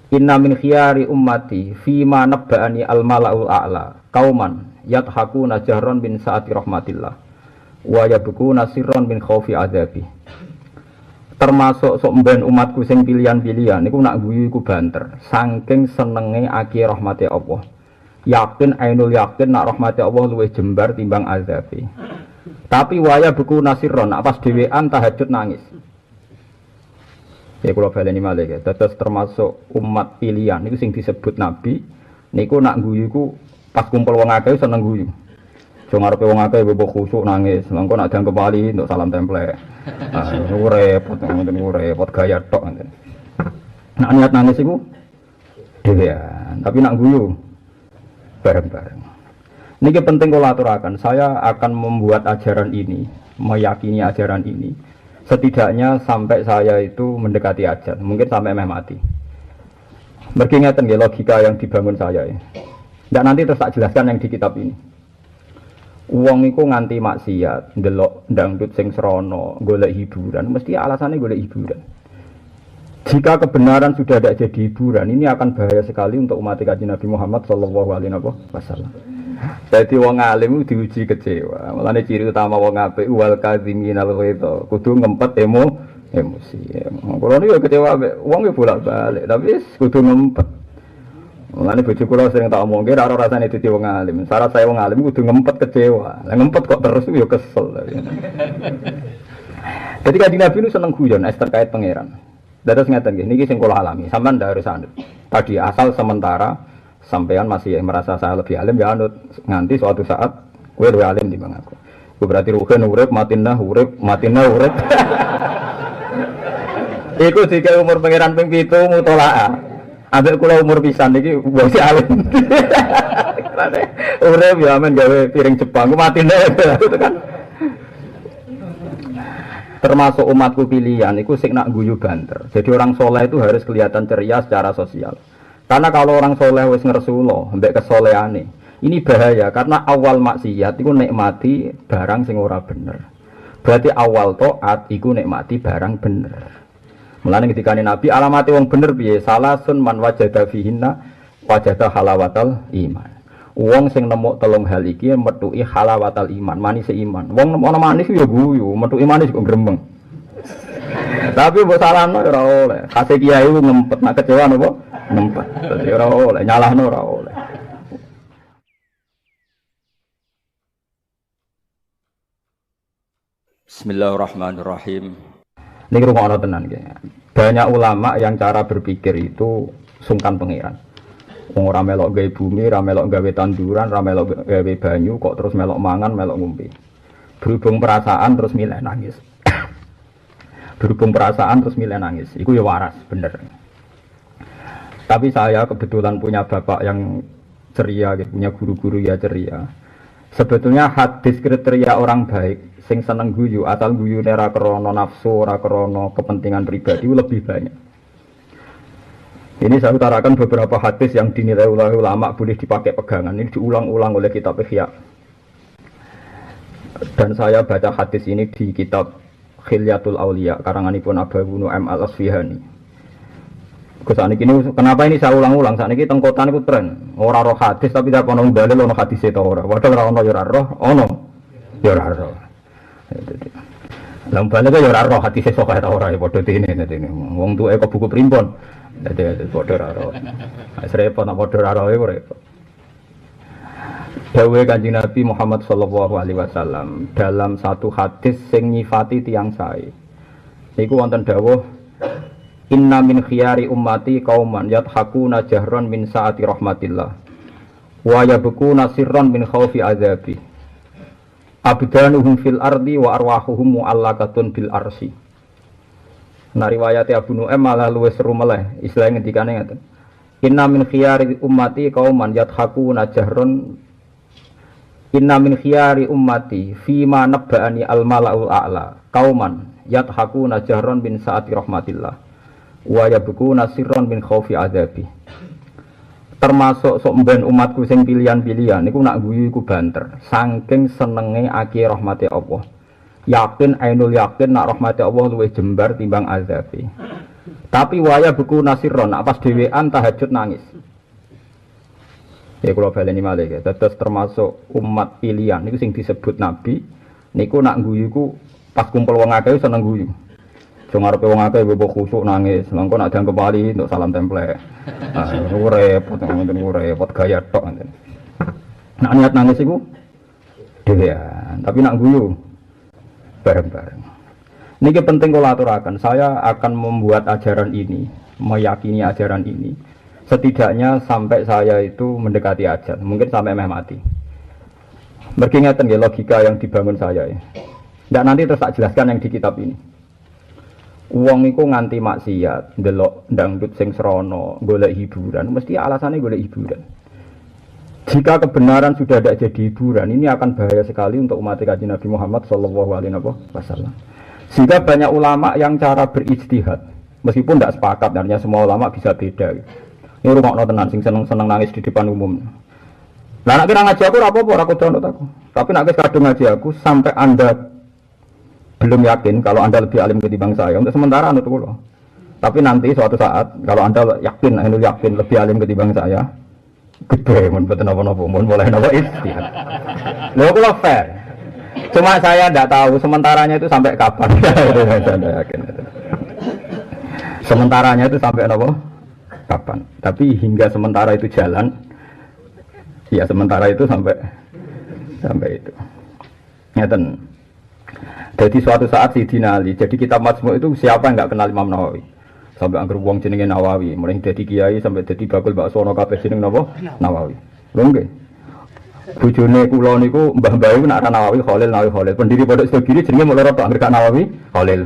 Inna min khiyari ummati fima nabba'ani al-mala'ul a'la kauman yathakuna jahron bin saati rahmatillah wa yabkuna sirron bin khaufi adzabi. Termasuk sok mben umatku sing pilihan-pilihan niku nak guyu iku banter saking senenge akhir rahmate Allah. Yakin ainul yakin nak rahmate Allah luwih jembar timbang azabi. Tapi waya buku nasirron nak pas dhewean tahajud nangis. Ya kula baleni malih ya. Terus termasuk umat pilihan niku sing disebut nabi niku nak guyu iku pas kumpul wong akeh seneng guyu. Jo ngarepe wong akeh bebok khusuk nangis. Mengko nak dianggep wali untuk salam templek. Ah, repot gaya tok ngoten. Nak niat nangis iku dhewean, tapi nak guyu bareng-bareng. Niki penting kula aturaken. Saya akan membuat ajaran ini, meyakini ajaran ini. Setidaknya sampai saya itu mendekati ajal, mungkin sampai mati. Mergi ngeten nggih logika yang dibangun saya ya. Dan nanti terus tak jelaskan yang di kitab ini. Wong iku nganti maksiat, ndelok dangdut sing srana, golek hiburan, mesti alasannya golek hiburan. Jika kebenaran sudah tidak jadi hiburan, ini akan bahaya sekali untuk umat Kanjeng Nabi Muhammad sallallahu alaihi wasallam. Jadi wong alim diuji kecewa. Mulane ciri utama wong apik wal kadziminal ghaidha, kudu ngempet emosi. Kulo niku kecewa wong yo bolak-balik, tapi kudu ngempet. Mulane bojo kula sering tak omongke ora rasane dadi wong alim. Syarat saya wong alim kudu ngempet kecewa. Lah ngempet kok terus yo kesel. Jadi Kanjeng Nabi itu seneng guyon terkait pangeran. Dados ngeten nggih, niki sing kula alami. Sampeyan ndak harus anut. Tadi asal sementara sampean masih merasa saya lebih alim ya anut nganti suatu saat kowe luwih alim timbang aku. Ku berarti ruhen urip matinah urip. Iku jika umur pangeran ping 7 mutolaah. Ambek kula umur pisan iki wis alim. Urip ya men gawe piring Jepang ku matine itu kan. Termasuk umatku pilihan iku sing nak guyu banter. Jadi orang soleh itu harus kelihatan ceria secara sosial. Karena kalau orang soleh wis ngersulo mbek kesolehane, ini bahaya karena awal maksiat iku nikmati barang sing ora bener. Berarti awal taat iku nikmati barang bener. Mulane ketika Nabi alamate wong bener piye? Salasun man wajada fihinna wajada halawatal iman. Wong sing nemu telung hal iki metuki halawatal iman, manis iman. Wong ana manis ya guyu, metuki manis kok gremeng. Tapi mbok salahno ora oleh. Kase kiai ku ngempet nak kecewa napa? Ngempet. Dadi ora oleh, nyalahno ora oleh. Bismillahirrahmanirrahim. Ini rumah orang tenan ya. Banyak ulama yang cara berpikir itu sungkan pangeran. Wong ora melok gawe bumi, ora melok gawe tanduran, ora melok gawe banyu, kok terus melok mangan, melok ngombe. Berhubung perasaan terus milih nangis. Berhubung perasaan terus milih nangis. Iku ya waras, bener. Tapi saya kebetulan punya bapak yang ceria, gitu. Punya guru-guru ya ceria. Sebetulnya hadis kriteria orang baik sing seneng guyu asal guyune ora krana nafsu, ora krana kepentingan pribadi lebih banyak. Ini saya utarakan beberapa hadis yang dinilai ulama boleh dipakai pegangan. Ini diulang-ulang oleh kitab Ihya. Dan saya baca hadis ini di kitab Khilyatul Auliya karanganipun Abu Nu'aim Al-Asfihani. Kenapa ini saya ulang-ulang? Saat ini tengkotan itu tren. Orang roh hadis tapi tidak ono dalil ono hadis itu orang. Padahal ono ya roh, ono ya roh. Lah balik ya ora roh hadis sok ta ora ya padha dene dene. Wong tuwe kok buku primbon. Dadi padha ora roh. Wis repot nek padha ora roh iku repot. Dawuhe Kanjeng Nabi Muhammad sallallahu alaihi wasallam dalam satu hadis sing nyifati tiyang sae. Niku wonten dawuh Inna min khiyari ummati qauman yathakuna jahran min saati rahmatillah wa yabkuna sirran min khaufi azabi. Abdanuhum fil ardi wa arwahuhum mu'allaqatun bil arsi. Nah riwayat Abu Nu'aim malah luwih seru meleh. Istilah ngendikane ngaten. Inna min khiyari ummati qauman yathakuna jahran. Inna min khiyari ummati fima nabba'ani al mala'ul a'la qauman yathakuna jahran min saati rahmatillah wa yabkuna sirran min khaufi azabi. Termasuk sok mben umatku sing pilihan-pilihan niku nak guyu iku banter saking senenge akhir rahmate Allah. Yakin ainul yakin nak rahmate Allah luwih jembar timbang azabi. Tapi waya buku nasirron, nak pas dhewean tahajud nangis. Ya kula baleni malih ya. Terus termasuk umat pilihan niku sing disebut nabi niku nak guyu ku pas kumpul wong akeh seneng guyu. Jong arepe wong akeh bebo khusuk nangis. Mengko nak dianggep wali untuk salam templek. Ah, repot ngoten repot gaya tok ngoten. Nak niat nangis iku dhewean, tapi nak guyu bareng-bareng. Niki penting kula aturaken. Saya akan membuat ajaran ini, meyakini ajaran ini. Setidaknya sampai saya itu mendekati ajal, mungkin sampai mati. Mergi ngeten nggih logika yang dibangun saya ya. Ndak nanti terus tak jelaskan yang di kitab ini. Wong iku nganti maksiat, ndelok dangdut sing srana, golek hiburan, mesti alasannya golek hiburan. Jika kebenaran sudah tidak jadi hiburan, ini akan bahaya sekali untuk umat Kanjeng Nabi Muhammad sallallahu alaihi wasallam. Sehingga banyak ulama yang cara berijtihad, meskipun tidak sepakat, artinya semua ulama bisa beda. Ini rumah tenan sing seneng nangis di depan umum. Lah nek kira ngaji aku ora apa-apa, ora kudu nonton aku. Tapi nek wis kadung ngaji aku sampai Anda belum yakin kalau Anda lebih alim ketimbang saya, untuk sementara anut kula. Tapi nanti suatu saat kalau Anda yakin lebih alim ketimbang saya, gede mun boten napa-napa, mun boleh napa istihad. Lha kula fair. Cuma saya tidak tahu sementaranya itu sampai kapan. Saya yakin. Sementaranya itu sampai apa? Kapan? Tapi hingga sementara itu jalan, ya sementara itu sampai itu. Ngeten. Jadi suatu saat Sidina Ali, jadi kitab Majmu' itu siapa yang nggak kenal Imam Nawawi? Sampai angger wong jenenge Nawawi, mulai dari kiai sampai jadi bakul bakso ono kabeh jeneng napa? Nawawi. Lho nggih. Bojone kula niku mbah-mbah iku nak Nawawi Khalil. Pendiri pondok Sidogiri jenenge mung loro tok angger Nawawi Khalil.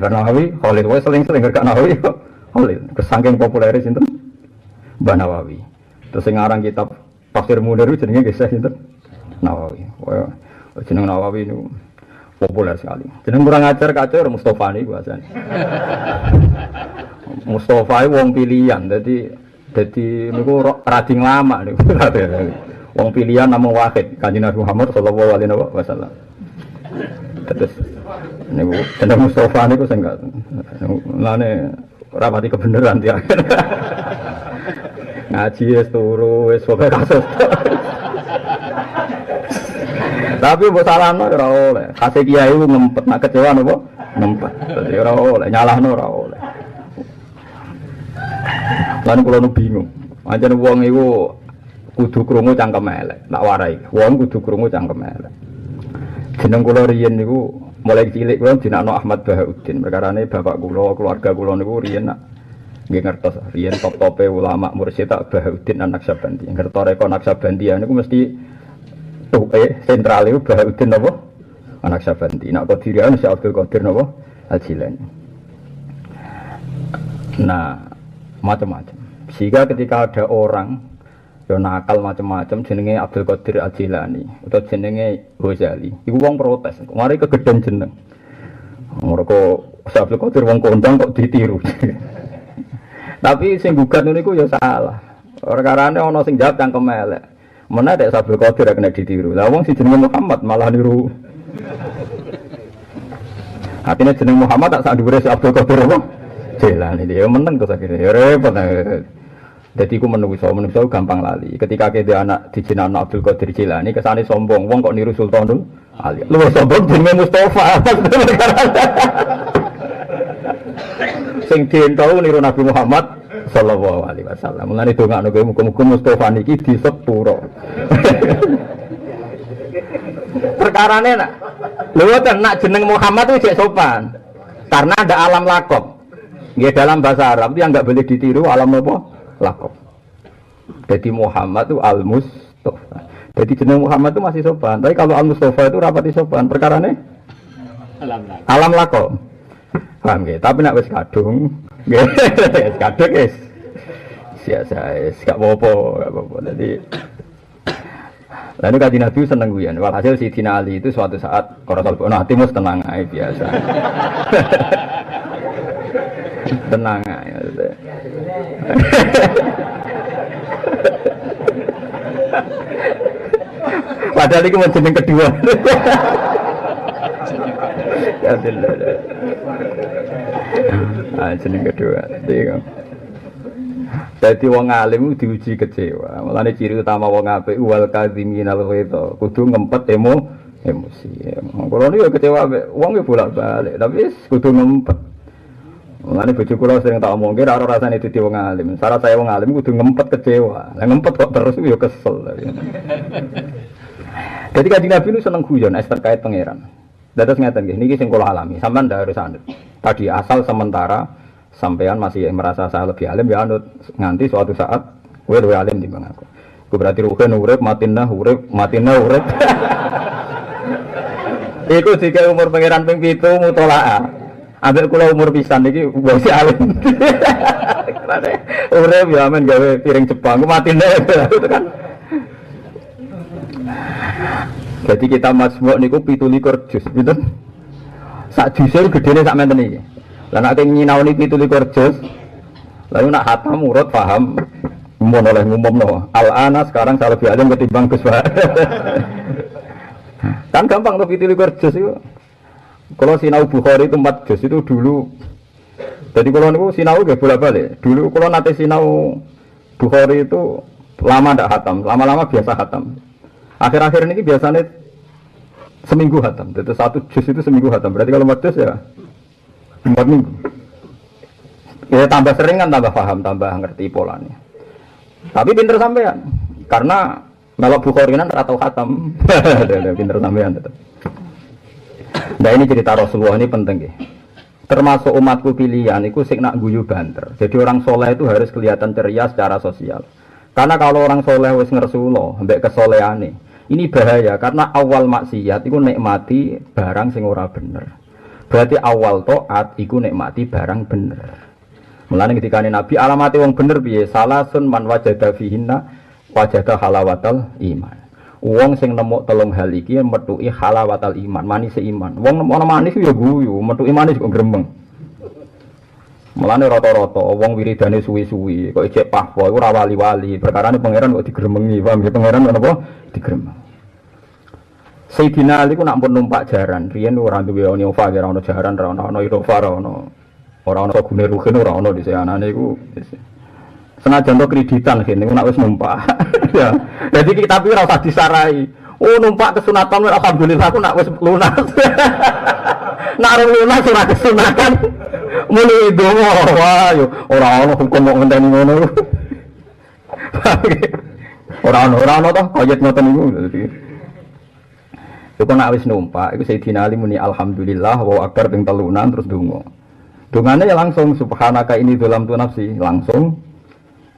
Wes seling-seling angger Nawawi Khalil. Kesangking populere sinten? Mbah Nawawi. Terus sing aran kitab Tafsir Munir jenenge nggih sinten? Nawawi. Jeneng Nawawi niku populer sekali. Jeneng kurang ajar kacau Mustofa niku asane. Mustofa wong pilihan, jadi niku rading lama niku. Wong pilihan nama wahid Kanjeng Nabi Muhammad sallallahu alaihi wasallam. Terus niku jeneng Mustofa niku sing gak lane rapati kebenaran dia. Ngaji wis turu wis pokoke kasus. Tapi mbok salahno ora oleh. Kase kiai ku ngempet nak kecewa napa? Ngempet. Dadi ora oleh, nyalahno ora oleh. Lan kula nu bingung. Pancen wong iku kudu krungu cangkem elek, tak warai. Wong kudu krungu cangkem elek. Jeneng kula riyen niku mulai cilik kula dinakno Ahmad Bahauddin. Perkarane bapak kula, keluarga kula niku riyen nggih ngertos riyen top-tope ulama mursyid Bahauddin An-Naksabandi. Ngertos reko Naksabandi niku mesti sentral itu Bahauddin napa? An-Naksabandi. Nek Qadirian Syekh Abdul Qadir napa? Al-Jilani. Nah, macam-macam. Sehingga ketika ada orang yang nakal macam-macam jenenge Abdul Qadir Al-Jilani atau jenenge Ghazali, iku wong protes. Mari kegeden jeneng. Mergo Abdul Qadir wong kondang kok ditiru. Tapi sing gugat niku ya salah. Perkarane ana sing jawab cangkem elek. Mana ada Abdul Qadir kena ditiru. Lah wong si jenenge Muhammad malah niru. Artinya jeneng Muhammad tak sak dhuwure si Abdul Qadir apa? Jilani dia meneng terus akhirnya ya repot. Jadi aku menungso gampang lali. Ketika kita anak dijinakno Abdul Qadir Jilani kesane sombong, wong kok niru Sultanul Ali. Lu sombong jenenge Mustafa. Sing dientau niru Nabi Muhammad sallallahu alaihi wasallam. Mulane dongakno kowe muga-muga Mustafa niki disepuro. Perkarane nak lho nak jeneng Muhammad itu jek sopan. Karena ada alam lakob. Nggih dalam bahasa Arab itu yang enggak boleh ditiru alam apa? Lakob. Jadi Muhammad itu Al-Mustafa. Jadi jeneng Muhammad itu masih sopan. Tapi kalau Al-Mustafa itu rapati sopan. Perkarane alam lakob. Paham nggih? Tapi nek wis kadung, nggih wis kadung wis. Biasa wis gak apa-apa. Jadi lalu Kanjeng Nabi seneng guyon. Walhasil Sidina Ali itu suatu saat ora talbono atimu tenang ae biasa. Tenang ae. Padahal itu jeneng kedua. jeneng kedua. Jadi wong alim diuji kecewa. Mulane ciri utama wong apik wal kadhiminal ghaidha. Kudu ngempet emosi. Kulo niku kecewa wong e bolak-balik, tapi wis kudu ngempet. Mulane bojo kula sering tak omongke ora rasane dadi wong alim. Syarat saya wong alim kudu ngempet kecewa. Lah ngempet kok terus yo kesel. Jadi Kanjeng Nabi itu seneng guyon terkait pangeran. Dados ngeten nggih, niki sing kula alami. Sampeyan ndak harus anut. Tadi asal sementara sampean masih merasa saya lebih alim ya anut, nganti suatu saat kowe luwih alim timbang aku. Ku berarti ruhen urip, matinah urip. Iku jika umur pangeran ping 7 mutolaah. Ambek kula umur pisan iki wis alim. Urip ya men gawe piring Jepang, ku matinah itu kan. Jadi kita masmuk niku 17 juz, pinten? Sak juz gedene sak menten iki. Lah nek nyinaoni 17 juz, lalu nak hatam urut paham mun oleh ngumumno. Al-ana sekarang saya lebih alim ketimbang Gus Pak. Kan gampang tuh 17 juz itu. Kalau sinau Bukhari itu 4 juz itu dulu. Jadi kalau niku sinau nggih bolak-balik. Dulu kalau nate sinau Bukhari itu lama ndak hatam, lama-lama biasa hatam. Akhir-akhir ini biasanya seminggu hatam. Jadi 1 juz itu seminggu hatam. Berarti kalau 4 juz ya 4 minggu. Ya tambah sering kan tambah paham, tambah ngerti polanya. Tapi pinter sampean. Karena melok Bukhari kan ora tau khatam. Pinter sampean tetep. Nah ini cerita Rasulullah ini penting nggih. Termasuk umatku pilihan iku sing nak guyu banter. Jadi orang soleh itu harus kelihatan ceria secara sosial. Karena kalau orang soleh wis ngersulo mbek kesolehane, ini bahaya karena awal maksiat iku nikmati barang sing ora bener. Berarti awal taat iku nikmati barang bener. Mulane ketika Nabi alamati wong bener piye? Salasun man wajada fihinna wajada halawatal iman. Wong sing nemu telung hal iki metuki halawatal iman, manis iman. Wong ana manis ya guyu, metuki manis kok gremeng. Mulane rata-rata wong wiridane suwi-suwi, kok ijek pahwa iku ora wali-wali. Perkarane pangeran kok digremengi, paham ya pangeran napa? Digremeng. Sayyidina Ali ku nak pun numpak jaran, riyen ora duwe Innova, ora ono jaran, ora ono Innova, ora ono gune rugen, ora ono dise anane iku. Senajan to kreditan kene nak wis numpak. Ya. Jadi kita ora usah disarai. Oh numpak kesunatan alhamdulillah aku nak wis lunas. Nak lunas ora kesunatan. Mulai dongo wah yo ora ono hukum kok ngenteni ngono. Ora ono toh koyet ngoten niku. Iku nak wis numpak iku Sayyidina Ali muni alhamdulillah wa akbar ping telunan terus donga. Dongane ya langsung subhanaka ini dalam tu nafsi langsung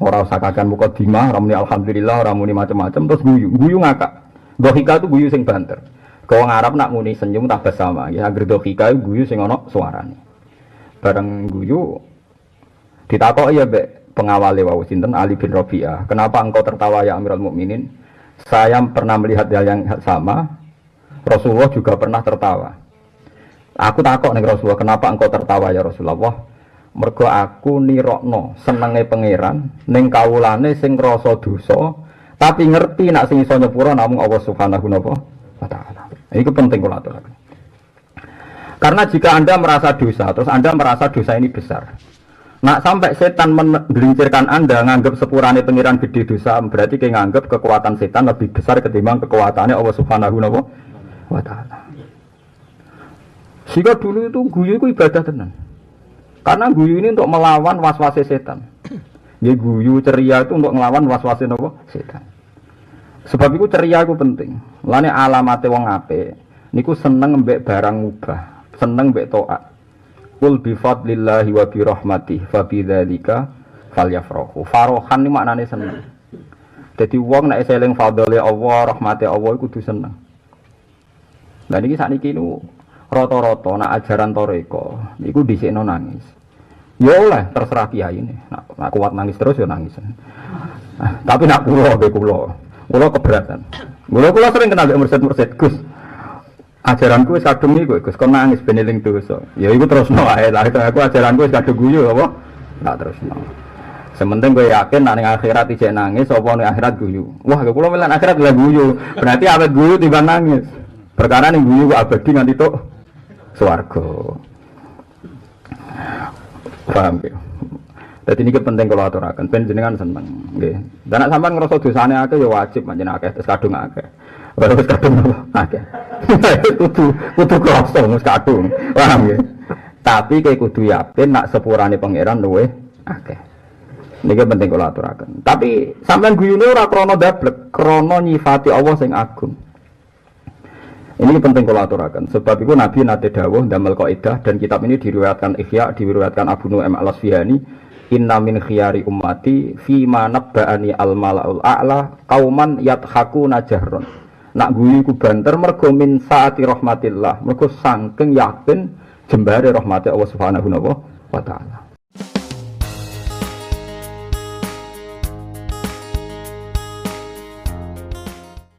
ora usah kakan mukadimah ora muni alhamdulillah ora muni macam-macam terus guyu ngakak. Dohika itu guyu sing banter. Wong Arab nak muni senyum tabasama ya agar dohika guyu sing ana suarane. Bareng guyu ditakoki ya mbek pengawale wau sinten Ali bin Rabi'ah. Kenapa engkau tertawa ya Amirul Mukminin? Saya pernah melihat hal yang sama. Rasulullah juga pernah tertawa. Aku takok ning Rasulullah, kenapa engkau tertawa ya Rasulullah? Mergo aku nirokno senenge pangeran ning kawulane sing rasa dosa, tapi ngerti nak sing iso nyepura namung Allah Subhanahu wa taala. Iku penting kula aturaken. Karena jika Anda merasa dosa, terus Anda merasa dosa ini besar. Nak sampai setan menggelincirkan Anda nganggap sepurane pangeran gede dosa, berarti kayak nganggap kekuatan setan lebih besar ketimbang kekuatannya Allah Subhanahu wa taala. Jika dulu itu guyu itu ibadah tenan. Karena guyu ini untuk melawan waswase setan. Ya guyu ceria itu untuk melawan waswase setan. Sebab itu ceria itu penting. Lane alamate wong apik niku seneng mbek barang mubah, seneng mbek taat. Qul bi fadlillahi wa bi rahmatihi fa bidzalika falyafrahu. Farohan ni maknane seneng. Dadi wong nek eling fadhole Allah, rahmate Allah iku kudu seneng. Lah niki sakniki niku rata-rata nak ajaran toreko niku dhisikno nangis. Ya oleh terserah kiai ini. Nak kuat nangis terus ya nangis. Tapi nak kula keberatan. Kula sering kenal mbek mursid-mursid Gus. Ajaranku wis kadung niku Gus, kon nangis ben eling dosa. Ya iku terusno ae. Lah aku ajaranku wis kadung guyu apa? Tak terusno. Sementing kowe yakin nek ning akhirat ijek nangis apa ning akhirat guyu. Wah, kula melan akhirat lha guyu. Berarti awet guyu timbang nangis. Perkara ning guyu kok abadi nganti tok swarga. Paham ya? Jadi ini penting kalau aturakan, penjenengan seneng, nggih. Dan nek sampean ngrasa dosane akeh ya wajib manjen akeh terus kadung akeh. Baru wis kadung akeh. Kudu krasa wis kadung. Paham ya? Tapi kayak kudu yakin nak sepurane pangeran luwih akeh. Niki penting kalau aturakan. Tapi sampean guyune ora krana dablek, krana nyifati Allah sing agung. Ini penting kalau aturakan. Sebab itu Nabi nate dawuh damel kaidah dan kitab ini diriwayatkan Ihya, diriwayatkan Abu Nu'aim al-Asfihani. Inna min khiyari ummati fi ma nabba'ani al-mala'ul a'la qauman yathakuna jahron. Nak guyu ku banter mergo min saati rahmatillah, mergo saking yakin jembare rahmati Allah Subhanahu wa taala.